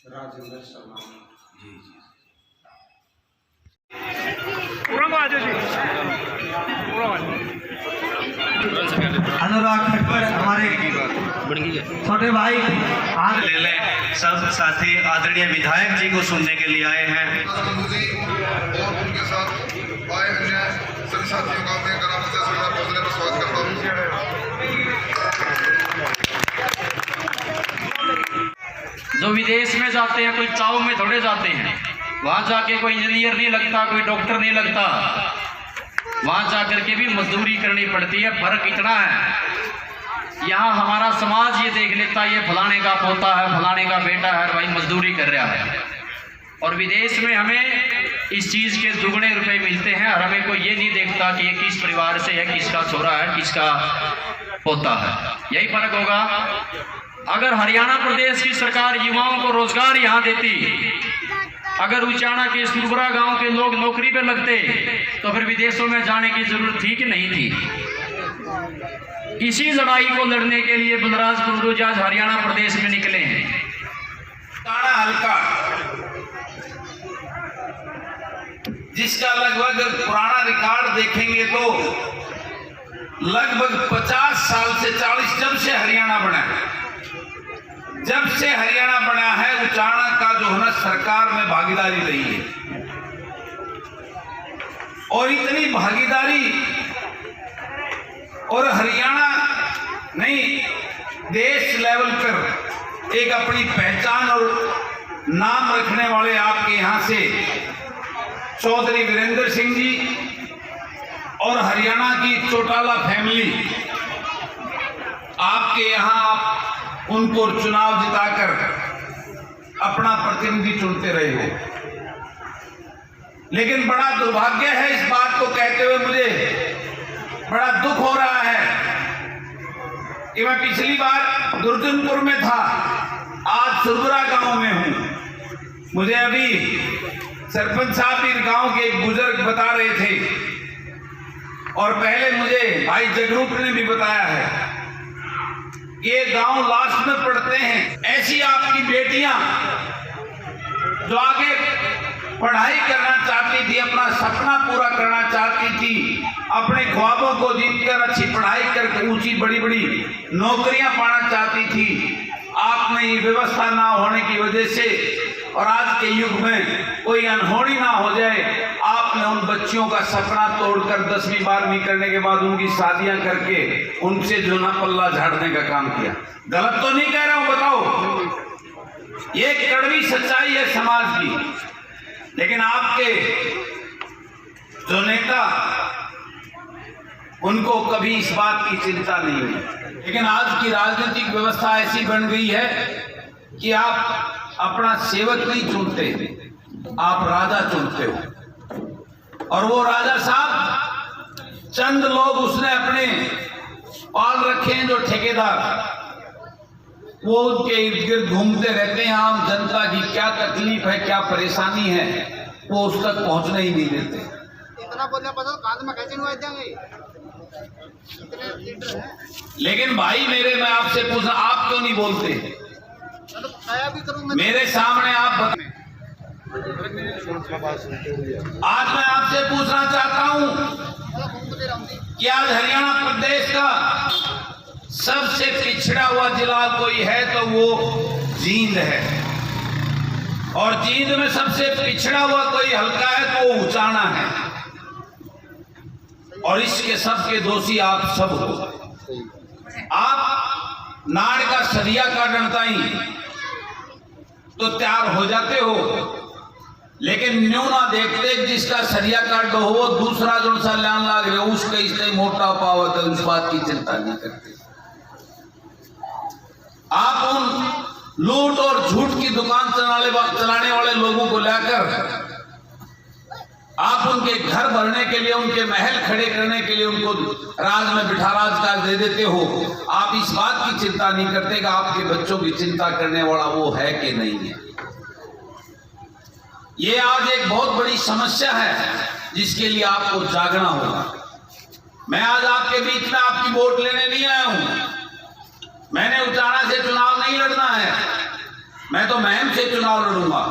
राजेंद्र शर्मा जी अनुराग खट्टर हमारे छोटे भाई हाथ ले लें। सब साथी आदरणीय विधायक जी को सुनने के लिए आए हैं। और उनके साथ आए अन्य सभी साथियों का अपने ग्राम पंचायत सुविधा पहुंचने पर स्वागत करता हूँ। जो विदेश में जाते हैं कोई चाव में थोड़े जाते हैं, वहां जाके कोई इंजीनियर नहीं लगता, कोई डॉक्टर नहीं लगता, वहां जाकर के भी मजदूरी करनी पड़ती है। फर्क इतना है, यहाँ हमारा समाज ये देख लेता है ये फलाने का पोता है, फलाने का बेटा है, भाई मजदूरी कर रहा है। और विदेश में हमें इस चीज़ के दुगने रुपए मिलते हैं और हमें कोई ये नहीं देखता कि ये किस परिवार से है, किसका छोरा है, किसका पोता है। यही फर्क होगा। अगर हरियाणा प्रदेश की सरकार युवाओं को रोजगार यहाँ देती, अगर उचाना के सुरबरा गांव के लोग नौकरी पे लगते, तो फिर विदेशों में जाने की जरूरत थी कि नहीं थी। इसी लड़ाई को लड़ने के लिए बलराज कुंडू आज हरियाणा प्रदेश में निकले हैं। ताना हल्का जिसका लगभग पुराना रिकॉर्ड देखेंगे तो लगभग 50 साल से 40, जब से हरियाणा बना है, जब से हरियाणा बना है, उचाना का जो है ना सरकार में भागीदारी रही है। और इतनी भागीदारी, और हरियाणा नहीं देश लेवल पर एक अपनी पहचान और नाम रखने वाले आपके यहाँ से चौधरी वीरेंद्र सिंह जी और हरियाणा की चौटाला फैमिली, आपके यहाँ आप उनको चुनाव जिताकर अपना प्रतिनिधि चुनते रहे हो। लेकिन बड़ा दुर्भाग्य है, इस बात को कहते हुए मुझे बड़ा दुख हो रहा है कि मैं पिछली बार दुर्जनपुर में था, आज सुरबरा गांव में हूं। मुझे अभी सरपंच साहब भी गांव के एक बुजुर्ग बता रहे थे, और पहले मुझे भाई जगरूप ने भी बताया है, ये गांव लास्ट में पड़ते हैं। ऐसी आपकी बेटियां जो आगे पढ़ाई करना चाहती थी, अपना सपना पूरा करना चाहती थी, अपने ख्वाबों को जीतकर अच्छी पढ़ाई करके ऊंची बड़ी बड़ी नौकरियां पाना चाहती थी, आपने ये व्यवस्था ना होने की वजह से और आज के युग में कोई अनहोनी ना हो जाए, आपने उन बच्चियों का सपना तोड़कर 10वीं 12वीं करने के बाद उनकी शादियां करके उनसे जो ना पल्ला झाड़ने का काम किया। गलत तो नहीं कह रहा हूं, बताओ, ये कड़वी सच्चाई है समाज की। लेकिन आपके जो नेता, उनको कभी इस बात की चिंता नहीं हुई। लेकिन आज की राजनीतिक व्यवस्था ऐसी बन गई है कि आप अपना सेवक नहीं चुनते, आप राजा चुनते हो। और वो राजा साहब चंद लोग उसने अपने पाल रखे हैं जो ठेकेदार, वो उनके इर्द गिर्द घूमते रहते हैं। आम जनता की क्या तकलीफ है, क्या परेशानी है, वो उस तक पहुंचने ही नहीं देते। इतना बोलने पर कान में कैसे नहीं जाएंगे। लेकिन भाई मेरे, मैं आपसे पूछना, आप क्यों नहीं बोलते? मेरे सामने आप आज मैं आपसे पूछना चाहता हूं कि आज हरियाणा प्रदेश का सबसे पिछड़ा हुआ जिला कोई है तो वो जींद है, और जींद में सबसे पिछड़ा हुआ कोई हल्का है तो वो उचाना है, और इसके सबके दोषी आप सब हो। आप नाड़ का सरिया का डंटाई तो तैयार हो जाते हो, लेकिन न्यू ना देखते जिसका सरिया काट हो वो दूसरा जो सा लान लाग रहे उसका इसलिए मोटा पावत है, उस बात की चिंता नहीं करते। आप उन लूट और झूठ की दुकान चलाने वाले लोगों को लेकर आप उनके घर भरने के लिए, उनके महल खड़े करने के लिए उनको राज में बिठा राजकाज दे देते हो। आप इस बात की चिंता नहीं करते कि आपके बच्चों की चिंता करने वाला वो है कि नहीं है। ये आज एक बहुत बड़ी समस्या है जिसके लिए आपको जागना होगा। मैं आज आपके बीच में आपकी वोट लेने नहीं आया हूं। मैंने उचाना से चुनाव नहीं लड़ना है, मैं तो महम से चुनाव लड़ूंगा।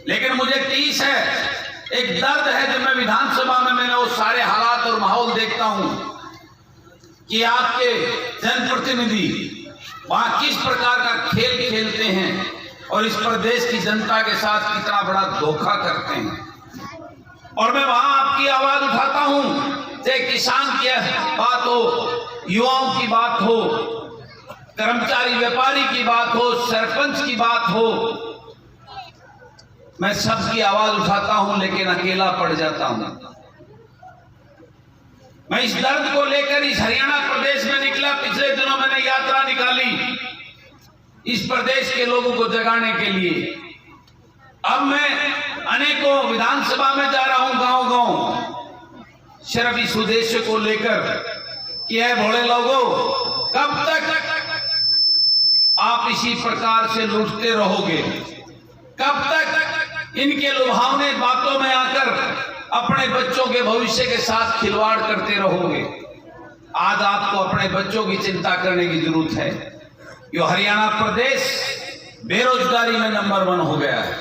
लेकिन मुझे टीस है, एक दर्द है जब मैं विधानसभा में मैंने वो सारे हालात और माहौल देखता हूं कि आपके जनप्रतिनिधि वहां किस प्रकार का खेल खेलते हैं और इस प्रदेश की जनता के साथ कितना बड़ा धोखा करते हैं। और मैं वहां आपकी आवाज उठाता हूं, चाहे किसान की बात हो, युवाओं की बात हो, कर्मचारी व्यापारी की बात हो, सरपंच की बात हो, मैं सबकी आवाज उठाता हूं, लेकिन अकेला पड़ जाता हूं। मैं इस दर्द को लेकर इस हरियाणा प्रदेश में निकला। पिछले दिनों मैंने यात्रा निकाली इस प्रदेश के लोगों को जगाने के लिए। अब मैं अनेकों विधानसभा में जा रहा हूं, गांव गांव, सिर्फ इस उद्देश्य को लेकर कि है भोले लोगों, कब तक आप इसी प्रकार से लूटते रहोगे? कब तक इनके लुभावने बातों में आकर अपने बच्चों के भविष्य के साथ खिलवाड़ करते रहोगे? आज आपको अपने बच्चों की चिंता करने की जरूरत है। यो हरियाणा प्रदेश बेरोजगारी में नंबर 1 हो गया है,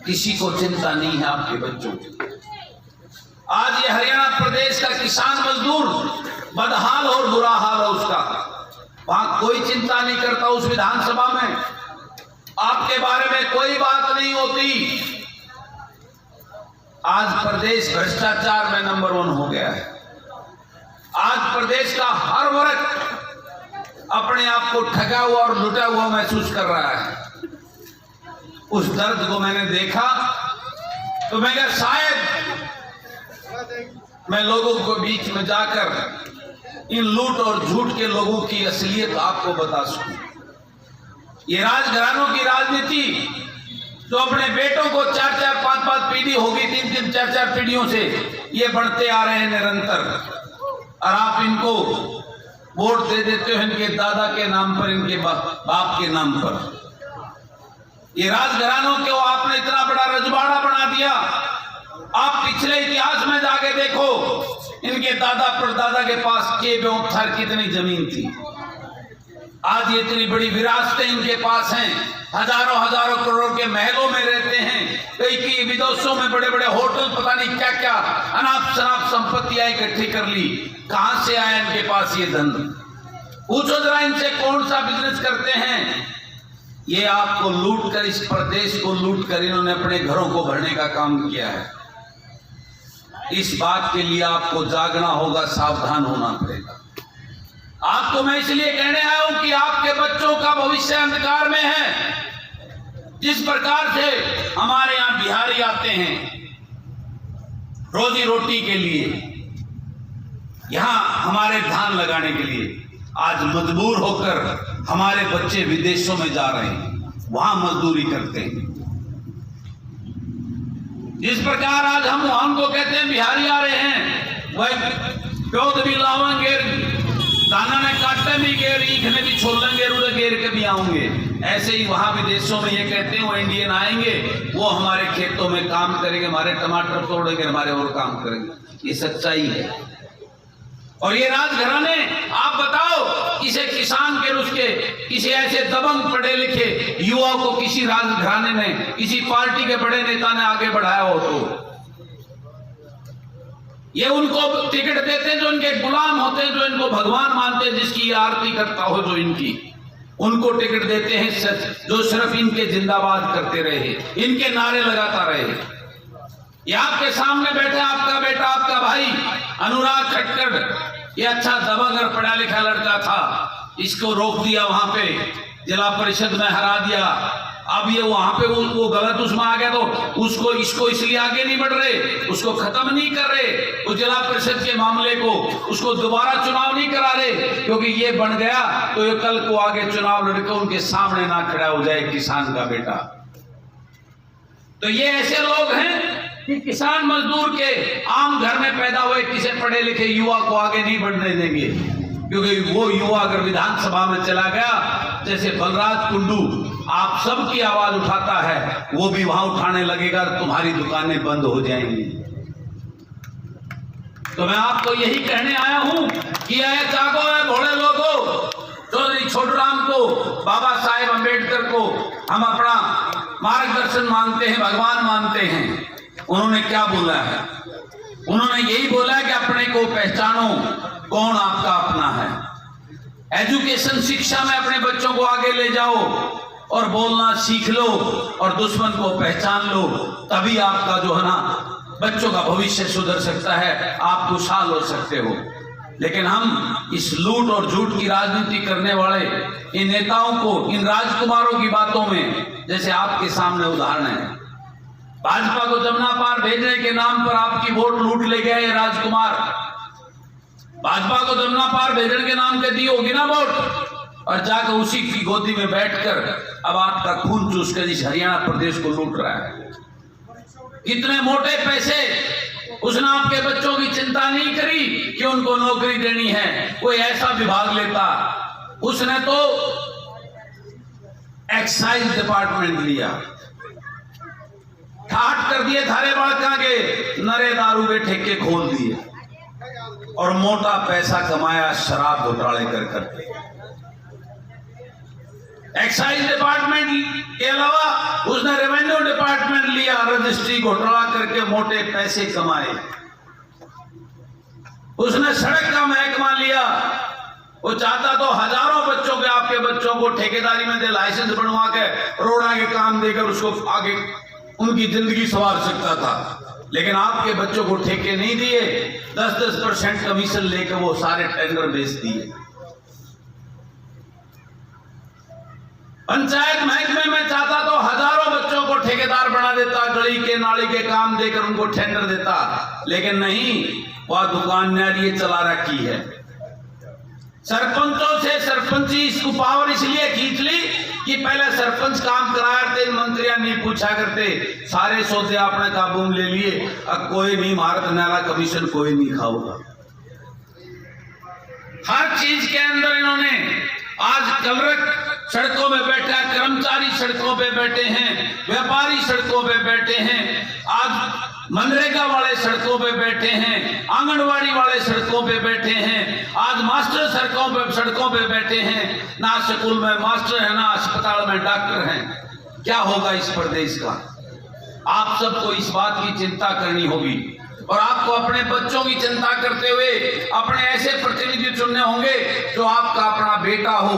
किसी को चिंता नहीं है आपके बच्चों की। आज ये हरियाणा प्रदेश का किसान मजदूर बदहाल और बुरा हाल है उसका, वहां कोई चिंता नहीं करता। उस विधानसभा में आपके बारे में कोई बात नहीं होती। आज प्रदेश भ्रष्टाचार में नंबर 1 हो गया है। आज प्रदेश का हर वर्ग अपने आप को ठगा हुआ और लुटा हुआ महसूस कर रहा है। उस दर्द को मैंने देखा तो मैं क्या शायद मैं लोगों के बीच में जाकर इन लूट और झूठ के लोगों की असलियत आपको बता सकूं। ये राजघरानों की राजनीति जो अपने बेटों को 4-4, 5-5 पीढ़ी होगी, 3-3, 4-4 पीढ़ियों से ये बढ़ते आ रहे हैं निरंतर, और आप इनको वोट दे देते हो इनके दादा के नाम पर, इनके बाप के नाम पर। ये राजघरानों को आपने इतना बड़ा रजवाड़ा बना दिया। आप पिछले इतिहास में जाके देखो, इनके दादा परदादा के पास कितनी जमीन थी। आज ये इतनी बड़ी विरासतें इनके पास हैं, हजारों करोड़ के महलों में रहते हैं, कई विदेशों में बड़े बड़े होटल, पता नहीं क्या क्या अनाप शनाप संपत्तियां इकट्ठी कर ली। कहां से आया इनके पास ये धन? पूछो जरा इनसे कौन सा बिजनेस करते हैं। ये आपको लूट कर, इस प्रदेश को लूट कर इन्होंने अपने घरों को भरने का काम किया है। इस बात के लिए आपको जागना होगा, सावधान होना पड़ेगा। आपको मैं इसलिए कहने आया हूं कि आपके बच्चों का भविष्य अंधकार में है। जिस प्रकार से हमारे यहां बिहारी आते हैं रोजी रोटी के लिए, यहां हमारे धान लगाने के लिए, आज मजबूर होकर हमारे बच्चे विदेशों में जा रहे हैं, वहां मजदूरी करते हैं। जिस प्रकार आज हम वहां को कहते हैं बिहारी आ रहे हैं, वह प्योद भी लावेंगे, दाना ने काटे भी गेर, ईखने भी छोलेंगे, रुड़े गेर के भी आएंगे। ऐसे ही वहां विदेशों में ये कहते हैं वो इंडियन आएंगे, वो हमारे खेतों में काम करेंगे, हमारे टमाटर तोड़ेंगे, हमारे और काम करेंगे। ये सच्चाई है। और ये राजघराने, आप बताओ किसी किसान के, उसके किसी ऐसे दबंग पढ़े लिखे युवा को किसी राजघराने ने, किसी पार्टी के बड़े नेता ने आगे बढ़ाया हो तो ये उनको टिकट देते हैं जो इनके गुलाम होते हैं, जो इनको भगवान मानते हैं, जिसकी आरती करता हो जो इनकी, उनको टिकट देते हैं जो सिर्फ इनके जिंदाबाद करते रहे, इनके नारे लगाता रहे। ये आपके सामने बैठे आपका बेटा, आपका भाई अनुराग खट्टर, ये अच्छा दबंग पढ़ा लिखा लड़का था, इसको रोक दिया, वहां पे जिला परिषद में हरा दिया। अब ये वहां पे वो गलत उसमें आ गया तो उसको इसको इसलिए आगे नहीं बढ़ रहे, उसको खत्म नहीं कर रहे, उस जिला परिषद के मामले को, उसको दोबारा चुनाव नहीं करा रहे, क्योंकि ये बन गया तो ये कल को आगे चुनाव लड़के उनके सामने ना खड़ा हो जाए किसान का बेटा। तो ये ऐसे लोग हैं कि किसान मजदूर के आम घर में पैदा हुए किसी पढ़े लिखे युवा को आगे नहीं बढ़ने देंगे, क्योंकि वो युवा अगर विधानसभा में चला गया, जैसे बलराज कुंडू आप सबकी आवाज उठाता है, वो भी वहां उठाने लगेगा, तुम्हारी दुकानें बंद हो जाएंगी। तो मैं आपको यही कहने आया हूं कि ऐ जागो है भोले लोगों, चौधरी छोटूराम को, बाबा साहेब अम्बेडकर को हम अपना मार्गदर्शन मानते हैं, भगवान मानते हैं। उन्होंने क्या बोला है? उन्होंने यही बोला कि अपने को पहचानो, कौन आपका अपना है। एजुकेशन, शिक्षा में अपने बच्चों को आगे ले जाओ और बोलना सीख लो और दुश्मन को पहचान लो, तभी आपका जो है ना बच्चों का भविष्य सुधर सकता है, आप खुशहाल हो सकते हो। लेकिन हम इस लूट और झूठ की राजनीति करने वाले इन नेताओं को, इन राजकुमारों की बातों में, जैसे आपके सामने उदाहरण है, भाजपा को जमुना पार भेजने के नाम पर आपकी वोट लूट ले गए राजकुमार। भाजपा को जमुना पार भेजने के नाम पे दी होगी ना वोट, और जाकर उसी की गोदी में बैठकर अब आपका खून चूस कर इस हरियाणा प्रदेश को लूट रहा है। कितने मोटे पैसे, उसने आपके बच्चों की चिंता नहीं करी कि उनको नौकरी देनी है, कोई ऐसा विभाग लेता। उसने तो एक्साइज डिपार्टमेंट लिया, ठाट कर दिए थारे बड़का के नरे दारू के ठेके खोल दिए और मोटा पैसा कमाया शराब घोटाले कर करके। एक्साइज डिपार्टमेंट के अलावा उसने रेवेन्यू डिपार्टमेंट लिया, रजिस्ट्री घोटाला करके मोटे पैसे कमाए। उसने सड़क का महकमा लिया, वो चाहता तो हजारों बच्चों के, आपके बच्चों को ठेकेदारी में दे, लाइसेंस बनवा के रोड़ा के काम देकर उसको आगे उनकी जिंदगी संवार सकता था। लेकिन आपके बच्चों को ठेके नहीं दिए, 10-10% कमीशन लेकर वो सारे टेंडर बेच दिए। पंचायत महकमे में चाहता तो हजारों बच्चों को ठेकेदार बना देता, गली के नाली के काम देकर उनको टेंडर देता, लेकिन नहीं, वह दुकानदारी चला रखी है। सरपंचों से सरपंची इसको पावर इसलिए खींच ली कि पहले सरपंच काम कराया करते, मंत्रियां नहीं पूछा करते, सारे सौदे आपने काबू में ले लिए, अब कोई नहीं मारत नारा कमीशन कोई नहीं खाऊगा। हर चीज के अंदर इन्होंने, आज कलरक सड़कों में बैठा, कर्मचारी सड़कों पे बैठे हैं, व्यापारी सड़कों पे बैठे हैं, आज मनरेगा वाले सड़कों पे बैठे हैं, आंगनवाड़ी वाले सड़कों पे बैठे हैं, आज मास्टर सड़कों पे बैठे हैं। ना स्कूल में मास्टर है, ना अस्पताल में डॉक्टर हैं। क्या होगा इस प्रदेश का? आप सबको इस बात की चिंता करनी होगी और आपको अपने बच्चों की चिंता करते हुए अपने ऐसे प्रतिनिधि चुनने होंगे जो आपका अपना बेटा हो,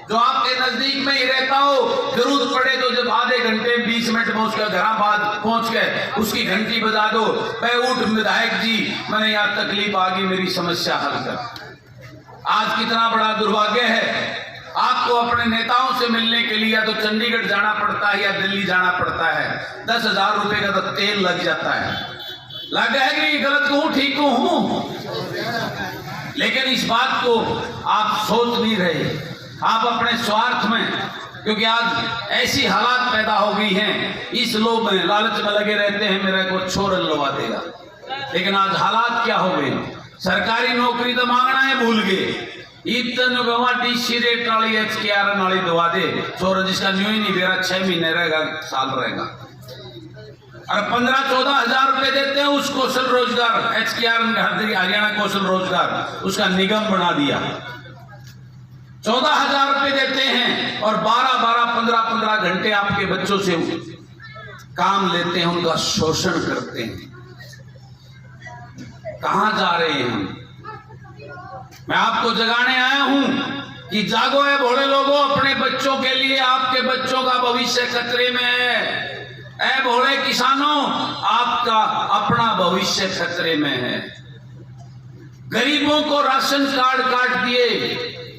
जो आपके नजदीक में ही रहता हो, जरूरत पड़े तो जब आधे घंटे 20 मिनट में उसका घर बाद पहुंच गए, उसकी घंटी बजा दो, मैं उठ विधायक जी, मैंने यहाँ तकलीफ आ गई, मेरी समस्या हल कर। आज कितना बड़ा दुर्भाग्य है, आपको अपने नेताओं से मिलने के लिए या तो चंडीगढ़ जाना पड़ता है या दिल्ली जाना पड़ता है, 10,000 रुपए का तो तेल लग जाता है। लग है कि गलत कहूं ठीक हूं, लेकिन इस बात को आप सोच नहीं रहे, आप अपने स्वार्थ में, क्योंकि आज ऐसी हालात पैदा हो गई हैं, इस लोभ में, लालच में लगे रहते हैं, मेरा को छोर लवा देगा। लेकिन आज हालात क्या हो गए, सरकारी नौकरी तो मांगना है भूल गए, इतने डीसी रेट वाली HKRN वाली दवा दे, छोर जिसका न्यू ही नहीं दे रहा, 6 महीने रहेगा, साल रहेगा, और 15-14 हजार रुपए देते हैं उस कौशल रोजगार, HKRN हरियाणा कौशल रोजगार, उसका निगम बना दिया, 14,000 रुपए देते हैं और 12-12, 15-15 घंटे आपके बच्चों से काम लेते हैं, उनका शोषण करते हैं। कहां जा रहे हैं हम? मैं आपको जगाने आया हूं कि जागो है भोले लोगों, अपने बच्चों के लिए, आपके बच्चों का भविष्य खतरे में है। ऐ भोले किसानों, आपका अपना भविष्य खतरे में है। गरीबों को राशन कार्ड काट दिए,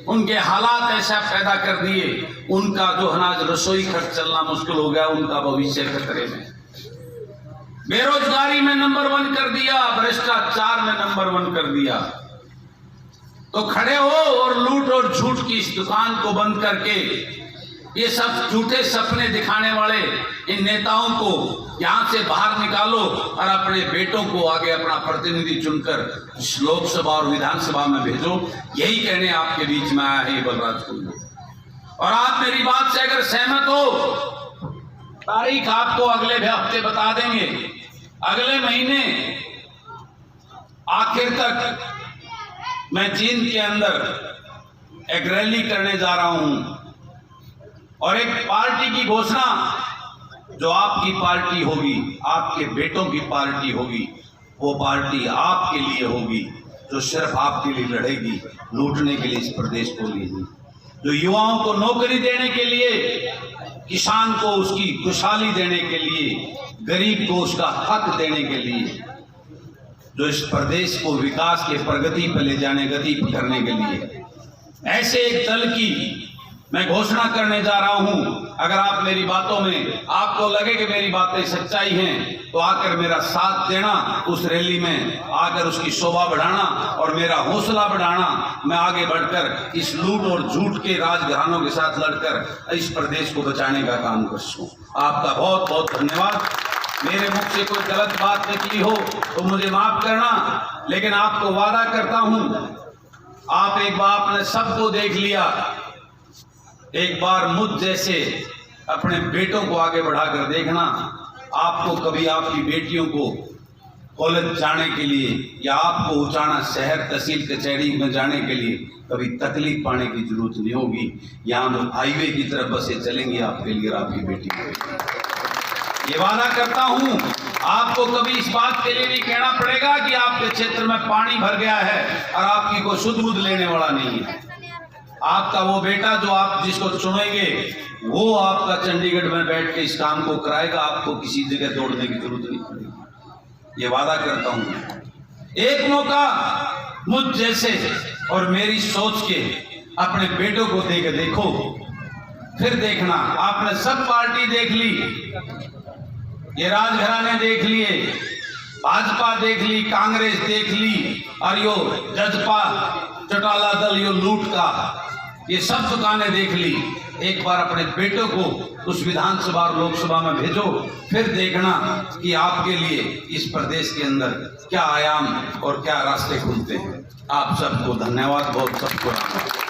उनके हालात ऐसा पैदा कर दिए, उनका जो अनाज रसोई खर्च चलना मुश्किल हो गया, उनका भविष्य खतरे में। बेरोजगारी में नंबर 1 कर दिया, भ्रष्टाचार में नंबर 1 कर दिया। तो खड़े हो और लूट और झूठ की इस दुकान को बंद करके ये सब झूठे सपने दिखाने वाले इन नेताओं को यहां से बाहर निकालो और अपने बेटों को आगे अपना प्रतिनिधि चुनकर लोकसभा और विधानसभा में भेजो। यही कहने आपके बीच में आया है ये बलराज कुंडू। और आप मेरी बात से अगर सहमत हो, तारीख आपको अगले हफ्ते बता देंगे। अगले महीने आखिर तक मैं चीन के अंदर एक रैली करने जा रहा हूं और एक पार्टी की घोषणा, जो आपकी पार्टी होगी, आपके बेटों की पार्टी होगी, वो पार्टी आपके लिए होगी, जो सिर्फ आपके लिए लड़ेगी, लूटने के लिए इस प्रदेश को नहीं, जो युवाओं को नौकरी देने के लिए, किसान को उसकी खुशहाली देने के लिए, गरीब को उसका हक देने के लिए, जो इस प्रदेश को विकास के प्रगति पर ले जाने, गति करने के लिए, ऐसे एक दल की मैं घोषणा करने जा रहा हूं। अगर आप मेरी बातों में, आपको लगे कि मेरी बातें सच्चाई हैं, तो आकर मेरा साथ देना, उस रैली में आकर उसकी शोभा बढ़ाना और मेरा हौसला बढ़ाना। मैं आगे बढ़कर इस लूट और झूठ के राजघरानों के साथ लड़कर इस प्रदेश को बचाने का काम कर सकूं। आपका बहुत बहुत धन्यवाद। मेरे मुख से कोई गलत बात निकली हो तो मुझे माफ करना, लेकिन आपको वादा करता हूं, आप एक बार अपने सबको देख लिया, एक बार मुझ जैसे अपने बेटों को आगे बढ़ाकर देखना। आपको कभी आपकी बेटियों को कॉलेज जाने के लिए या आपको उचाना शहर तहसील कचहरी में जाने के लिए कभी तकलीफ पाने की जरूरत नहीं होगी। यहाँ हम हाईवे की तरफ बसें चलेंगी आपके लिए और आपकी बेटी को। ये वादा करता हूँ, आपको कभी इस बात के लिए नहीं कहना पड़ेगा कि आपके क्षेत्र में पानी भर गया है और आपकी कोई शुद्ध बुद्ध लेने वाला नहीं है। आपका वो बेटा जो आप जिसको चुनेंगे, वो आपका चंडीगढ़ में बैठ के इस काम को कराएगा। आपको किसी जगह दौड़ने की जरूरत नहीं पड़ेगी, ये वादा करता हूं। एक मौका मुझ जैसे और मेरी सोच के अपने बेटों को दे के देखो, फिर देखना। आपने सब पार्टी देख ली, ये राजघराने देख लिए, भाजपा देख ली, कांग्रेस देख ली, और यो जजपा चौटाला दल यो लूट का, ये सब दुकानें देख ली। एक बार अपने बेटों को उस विधानसभा और लोकसभा में भेजो, फिर देखना कि आपके लिए इस प्रदेश के अंदर क्या आयाम और क्या रास्ते खुलते हैं। आप सबको धन्यवाद, बहुत सबको राम।